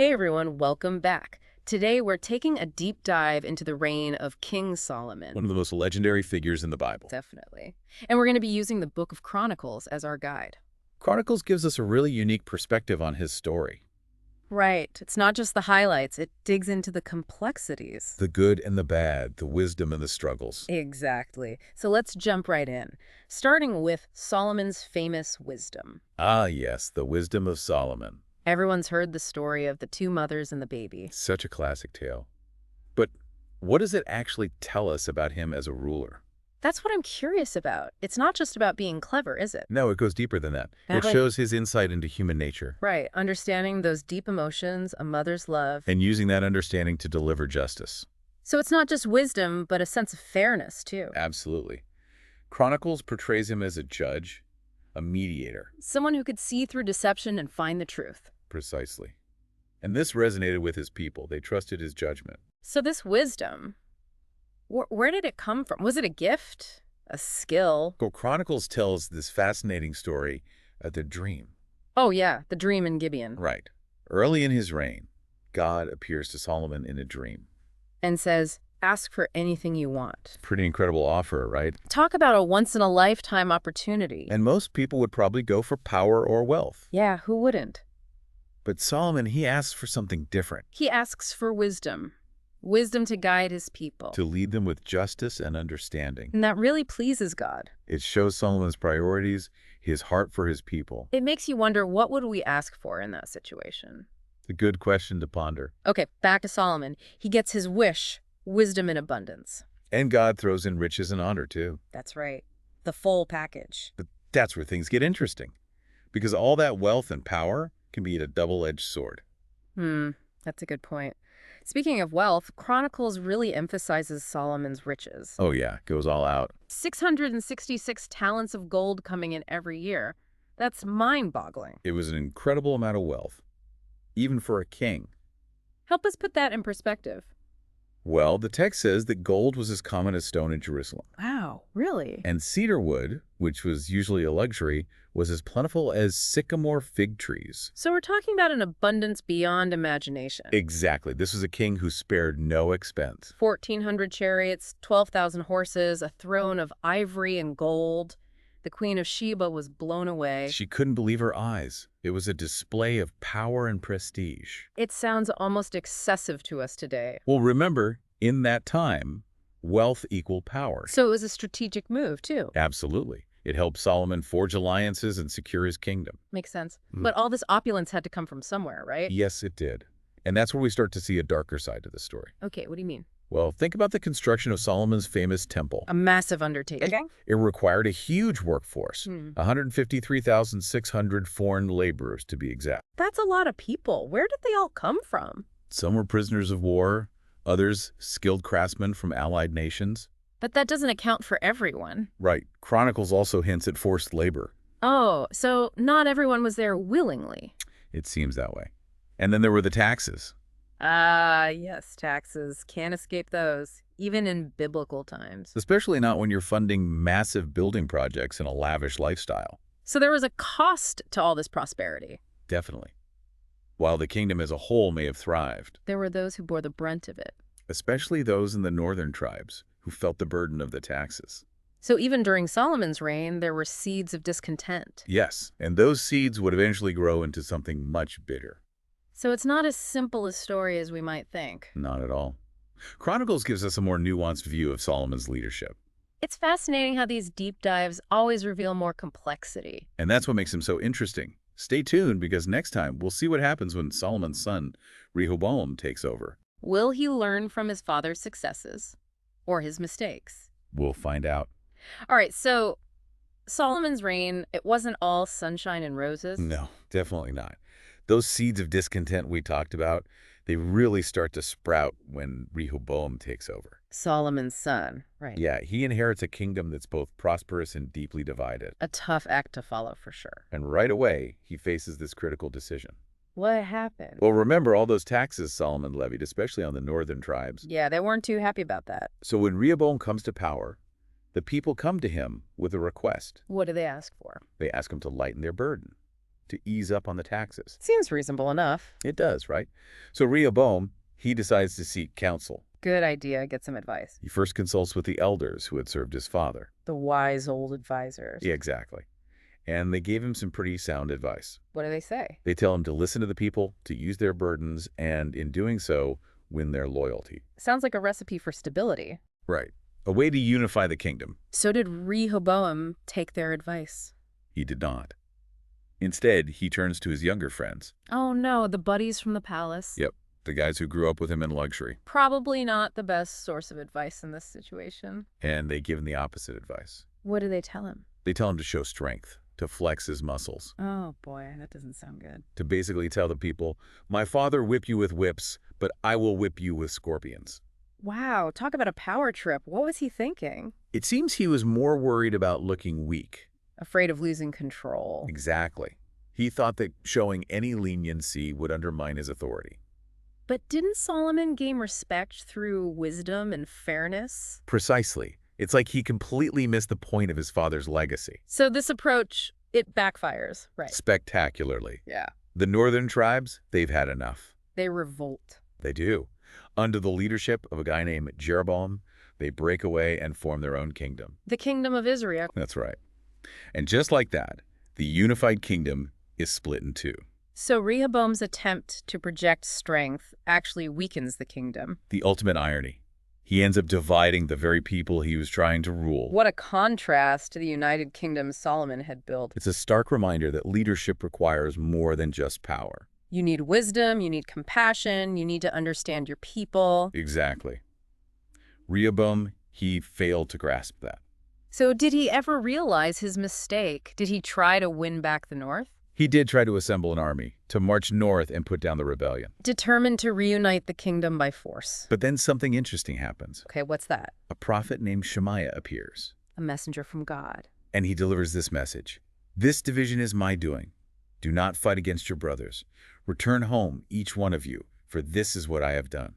Hey everyone, welcome back. Today we're taking a deep dive into the reign of King One Solomon. of the most legendary figures in the Bible. Definitely. And we're going to be using the Book of Chronicles as our guide. Chronicles gives us a really unique perspective on his story. Right. It's not just the highlights, it digs into the complexities. The good and the bad, the wisdom and the struggles. Exactly. So let's jump right in, starting with Solomon's famous wisdom. Ah, yes, the wisdom of Solomon. Everyone's heard the story of the two mothers and the baby. Such a classic tale. But what does it actually tell us about him as a ruler? That's what I'm curious about. It's not just about being clever, is it? No, it goes deeper than that. It Like, shows his insight into human nature right, understanding those deep emotions, a mother's love. and using that understanding to deliver justice. So it's not just wisdom, but a sense of fairness, too. Absolutely. Chronicles portrays him as a judge, a mediator. Someone who could see through deception and find the truth. Precisely. And this resonated with his people. They trusted his judgment. So this wisdom, where did it come from? Was it a gift? A skill? So Chronicles tells this fascinating story of the dream. Oh yeah, the dream in Gibeon. Right. Early in his reign, God appears to Solomon in a dream. And says, ask for anything you want. Pretty incredible offer, right? Talk about a once-in-a-lifetime opportunity. And most people would probably go for power or wealth. Yeah, who wouldn't? But Solomon, he asks for something different. He asks for wisdom. Wisdom to guide his people. To lead them with justice and understanding. And that really pleases God. It shows Solomon's priorities, his heart for his people. It makes you wonder, what would we ask for in that situation? It's a good question to ponder. Okay, back to Solomon. He gets his wish, wisdom in abundance. And God throws in riches and honor, too. That's right. The full package. But that's where things get interesting. Because all that wealth and power can be a double-edged sword. That's a good point. Speaking of wealth, Chronicles really emphasizes Solomon's riches. Oh yeah, goes all out. 666 talents of gold coming in every year. That's mind-boggling. It was an incredible amount of wealth, even for a king. Help us put that in perspective. Well, the text says that gold was as common as stone in Jerusalem. Wow, really? And cedar wood, which was usually a luxury, was as plentiful as sycamore fig trees. So we're talking about an abundance beyond imagination. Exactly. This was a king who spared no expense. 1,400 chariots, 12,000 horses, a throne of ivory and gold. The Queen of Sheba was blown away. She couldn't believe her eyes. It was a display of power and prestige. It sounds almost excessive to us today. Well, remember, in that time, wealth equaled power. So it was a strategic move, too. Absolutely. It helped Solomon forge alliances and secure his kingdom. Makes sense. But all this opulence had to come from somewhere, right? Yes, it did. And that's where we start to see a darker side to the story. Okay, what do you mean? Well, think about the construction of Solomon's famous temple. A massive undertaking. It required a huge workforce, 153,600 foreign laborers to be exact. That's a lot of people. Where did they all come from? Some were prisoners of war, others skilled craftsmen from allied nations. But that doesn't account for everyone. Right. Chronicles also hints at forced labor. Oh, so not everyone was there willingly. It seems that way. And then there were the taxes. Ah, yes, taxes. Can't escape those, even in biblical times. Especially not when you're funding massive building projects in a lavish lifestyle. So there was a cost to all this prosperity. Definitely. While the kingdom as a whole may have thrived, There were those who bore the brunt of it. especially those in the northern tribes who felt the burden of the taxes. So even during Solomon's reign, there were seeds of discontent. Yes, and those seeds would eventually grow into something much bigger. So it's not as simple a story as we might think. Not at all. Chronicles gives us a more nuanced view of Solomon's leadership. It's fascinating how these deep dives always reveal more complexity. And that's what makes him so interesting. Stay tuned, because next time we'll see what happens when Solomon's son, Rehoboam, takes over. Will he learn from his father's successes or his mistakes? We'll find out. All right, so Solomon's reign, it wasn't all sunshine and roses. No, definitely not. Those seeds of discontent we talked about, they really start to sprout when Rehoboam takes over. Solomon's son, right. Yeah, he inherits a kingdom that's both prosperous and deeply divided. A tough act to follow for sure. And right away, he faces this critical decision. What happened? Well, remember all those taxes Solomon levied, especially on the northern tribes. Yeah, they weren't too happy about that. So when Rehoboam comes to power, the people come to him with a request. What do they ask for? They ask him to lighten their burden. to ease up on the taxes. Seems reasonable enough. It does, right? So Rehoboam, he decides to seek counsel. Good idea. Get some advice. He first consults with the elders who had served his father. The wise old advisors. Yeah, exactly. And they gave him some pretty sound advice. What do they say? They tell him to listen to the people, to use their burdens, and in doing so, win their loyalty. Sounds like a recipe for stability. Right. A way to unify the kingdom. So did Rehoboam take their advice? He did not. Instead, he turns to his younger friends. Oh no, the buddies from the palace. Yep, the guys who grew up with him in luxury. Probably not the best source of advice in this situation. And they give him the opposite advice. What do they tell him? They tell him to show strength, to flex his muscles, Oh boy, that doesn't sound good. to basically tell the people, my father whipped you with whips, but I will whip you with scorpions. Wow, talk about a power trip. What was he thinking? It seems he was more worried about looking weak. Afraid of losing control. Exactly. He thought that showing any leniency would undermine his authority. But didn't Solomon gain respect through wisdom and fairness? Precisely. It's like he completely missed the point of his father's legacy. So this approach, it backfires, right? Spectacularly. Yeah. The northern tribes, they've had enough. They revolt. They do. Under the leadership of a guy named Jeroboam, they break away and form their own kingdom. The kingdom of Israel. That's right. And just like that, the unified kingdom is split in two. So Rehoboam's attempt to project strength actually weakens the kingdom. The ultimate irony. He ends up dividing the very people he was trying to rule. What a contrast to the united kingdom Solomon had built. It's a stark reminder that leadership requires more than just power. You need wisdom, you need compassion, you need to understand your people. Exactly. Rehoboam, he failed to grasp that. So did he ever realize his mistake? Did he try to win back the north? He did try to assemble an army, to march north and put down the rebellion. Determined to reunite the kingdom by force. But then something interesting happens. Okay, what's that? A prophet named Shemaiah appears, A messenger from God. and he delivers this message. This division is my doing. Do not fight against your brothers. Return home, each one of you, for this is what I have done.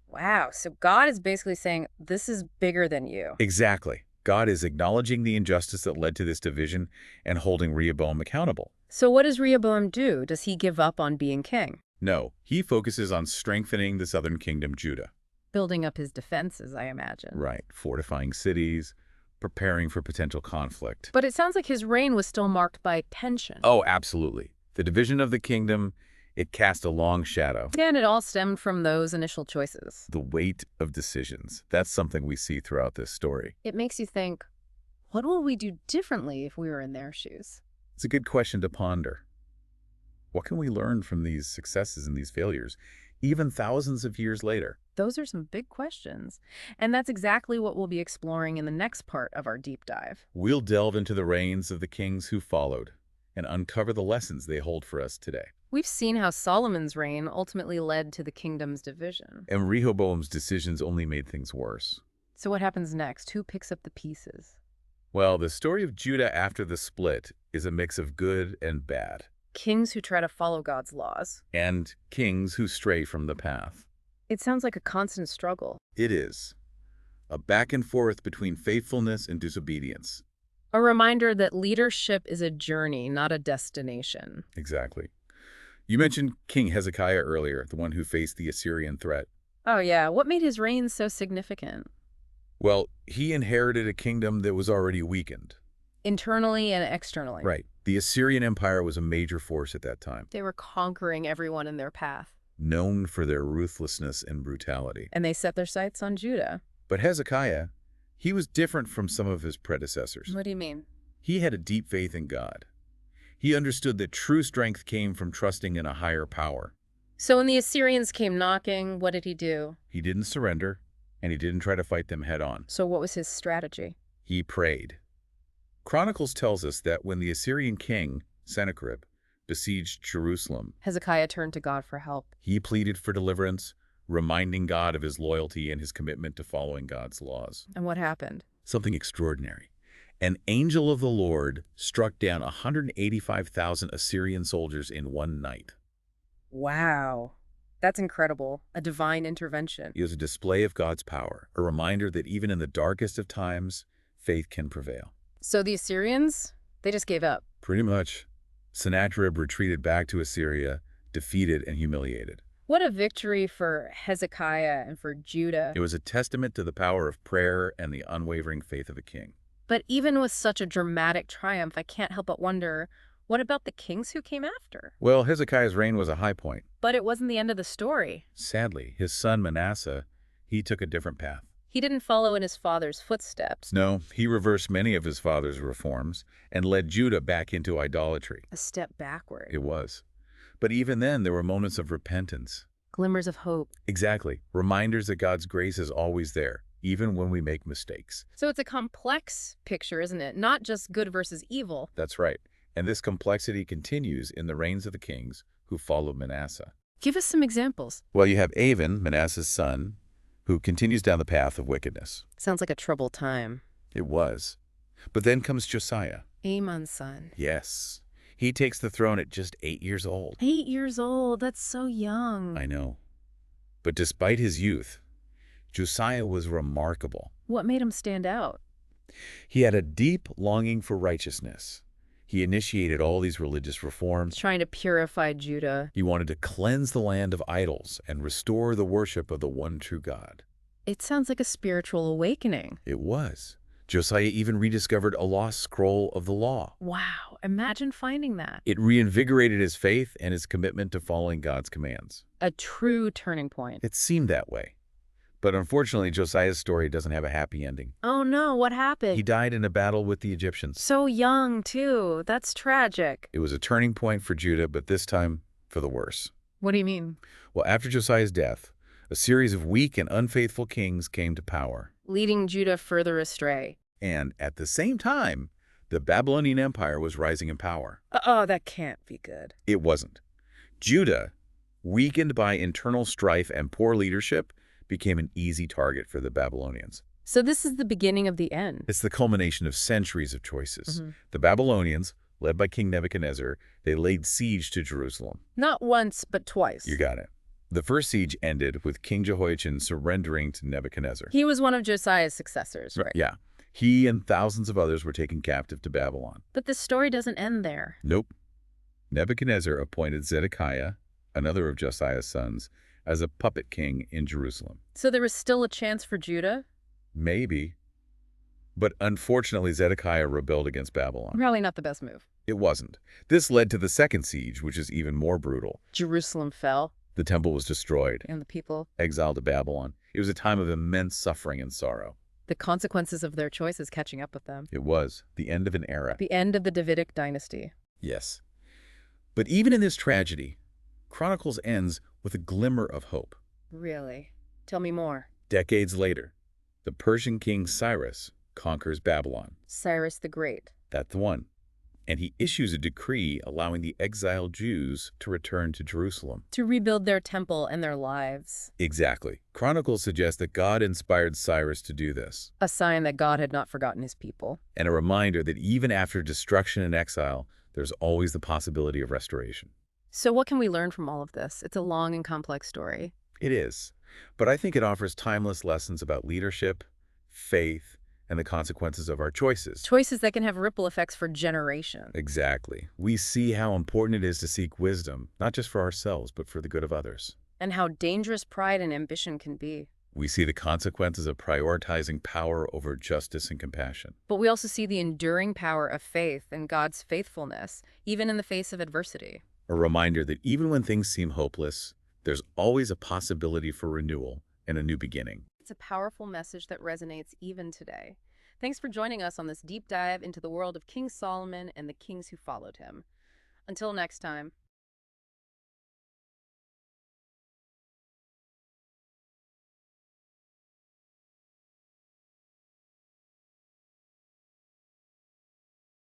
Wow, so God is basically saying, this is bigger than you. Exactly. God is acknowledging the injustice that led to this division and holding Rehoboam accountable. So what does Rehoboam do? Does he give up on being king? No, he focuses on strengthening the southern kingdom, Judah. Building up his defenses, I imagine. Right, fortifying cities, preparing for potential conflict. But it sounds like his reign was still marked by tension. Oh, absolutely. The division of the kingdom, it cast a long shadow. And it all stemmed from those initial choices. The weight of decisions. That's something we see throughout this story. It makes you think, what will we do differently if we were in their shoes? It's a good question to ponder. What can we learn from these successes and these failures, even thousands of years later? Those are some big questions. And that's exactly what we'll be exploring in the next part of our deep dive. We'll delve into the reigns of the kings who followed and uncover the lessons they hold for us today. We've seen how Solomon's reign ultimately led to the kingdom's division. And Rehoboam's decisions only made things worse. So what happens next? Who picks up the pieces? Well, the story of Judah after the split is a mix of good and bad, Kings who try to follow God's laws. and kings who stray from the path. It sounds like a constant struggle. It is a back and forth between faithfulness and disobedience. A reminder that leadership is a journey, not a destination. Exactly. You mentioned King Hezekiah earlier, the one who faced the Assyrian threat. Oh yeah, what made his reign so significant? Well, he inherited a kingdom that was already weakened. Internally and externally. Right. The Assyrian Empire was a major force at that time, They were conquering everyone in their path. known for their ruthlessness and brutality. And they set their sights on Judah. But Hezekiah, he was different from some of his predecessors. What do you mean? He had a deep faith in God. He understood that true strength came from trusting in a higher power. So when the Assyrians came knocking, what did he do? He didn't surrender, and he didn't try to fight them head on. So what was his strategy? He prayed. Chronicles tells us that when the Assyrian king, Sennacherib, besieged Jerusalem, Hezekiah turned to God for help. he pleaded for deliverance, reminding God of his loyalty and his commitment to following God's laws. And what happened? Something extraordinary. An angel of the Lord struck down 185,000 Assyrian soldiers in one night. Wow. That's incredible. A divine intervention. It was a display of God's power, a reminder that even in the darkest of times, faith can prevail. So the Assyrians, they just gave up. Pretty much. Sennacherib retreated back to Assyria, defeated and humiliated. What a victory for Hezekiah and for Judah. It was a testament to the power of prayer and the unwavering faith of a king. But even with such a dramatic triumph, I can't help but wonder, what about the kings who came after? Well, Hezekiah's reign was a high point. But it wasn't the end of the story. Sadly, his son Manasseh, he took a different path. He didn't follow in his father's footsteps. No, he reversed many of his father's reforms and led Judah back into idolatry. A step backward. It was. But even then, there were moments of repentance. Glimmers of hope. Exactly. Reminders that God's grace is always there, even when we make mistakes. So it's a complex picture, isn't it? Not just good versus evil. That's right. And this complexity continues in the reigns of the kings who followed Manasseh. Give us some examples. Well, you have Avon, Manasseh's son, who continues down the path of wickedness. Sounds like a troubled time. It was. But then comes Josiah. Amon's son. Yes. He takes the throne at just 8 years old. 8 years old. That's so young. I know. But despite his youth, Josiah was remarkable. What made him stand out? He had a deep longing for righteousness. He initiated all these religious reforms. Trying to purify Judah. He wanted to cleanse the land of idols and restore the worship of the one true God. It sounds like a spiritual awakening. It was. Josiah even rediscovered a lost scroll of the law. Wow, imagine finding that. It reinvigorated his faith and his commitment to following God's commands. A true turning point. It seemed that way. But unfortunately, Josiah's story doesn't have a happy ending. Oh no, what happened? He died in a battle with the Egyptians. So young, too. That's tragic. It was a turning point for Judah, but this time for the worse. What do you mean? Well, after Josiah's death, a series of weak and unfaithful kings came to power. Leading Judah further astray. And at the same time, the Babylonian Empire was rising in power. Oh, that can't be good. It wasn't. Judah, weakened by internal strife and poor leadership, became an easy target for the Babylonians. So this is the beginning of the end. It's the culmination of centuries of choices. Mm-hmm. The Babylonians, led by King Nebuchadnezzar, they laid siege to Jerusalem. Not once, but twice. You got it. The first siege ended with King Jehoiachin surrendering to Nebuchadnezzar. He was one of Josiah's successors, right? Yeah. He and thousands of others were taken captive to Babylon. But the story doesn't end there. Nope. Nebuchadnezzar appointed Zedekiah, another of Josiah's sons, as a puppet king in Jerusalem. So there was still a chance for Judah? Maybe. But unfortunately, Zedekiah rebelled against Babylon. Probably not the best move. It wasn't. This led to the second siege, which is even more brutal. Jerusalem fell. The temple was destroyed, And the people. exiled to Babylon. It was a time of immense suffering and sorrow. The consequences of their choices catching up with them. It was the end of an era. The end of the Davidic dynasty. Yes. But even in this tragedy, Chronicles ends with a glimmer of hope. Really? Tell me more. Decades later, the Persian king Cyrus conquers Babylon. Cyrus the Great. That's the one. And he issues a decree allowing the exiled Jews to return to Jerusalem. To rebuild their temple and their lives. Exactly. Chronicles suggest that God inspired Cyrus to do this. A sign that God had not forgotten his people. And a reminder that even after destruction and exile, there's always the possibility of restoration. So what can we learn from all of this? It's a long and complex story. It is. But I think it offers timeless lessons about leadership, faith, and the consequences of our choices. Choices that can have ripple effects for generations. Exactly. We see how important it is to seek wisdom, not just for ourselves, but for the good of others. And how dangerous pride and ambition can be. We see the consequences of prioritizing power over justice and compassion. But we also see the enduring power of faith and God's faithfulness, even in the face of adversity. A reminder that even when things seem hopeless, there's always a possibility for renewal and a new beginning. It's a powerful message that resonates even today. Thanks for joining us on this deep dive into the world of King Solomon and the kings who followed him. Until next time.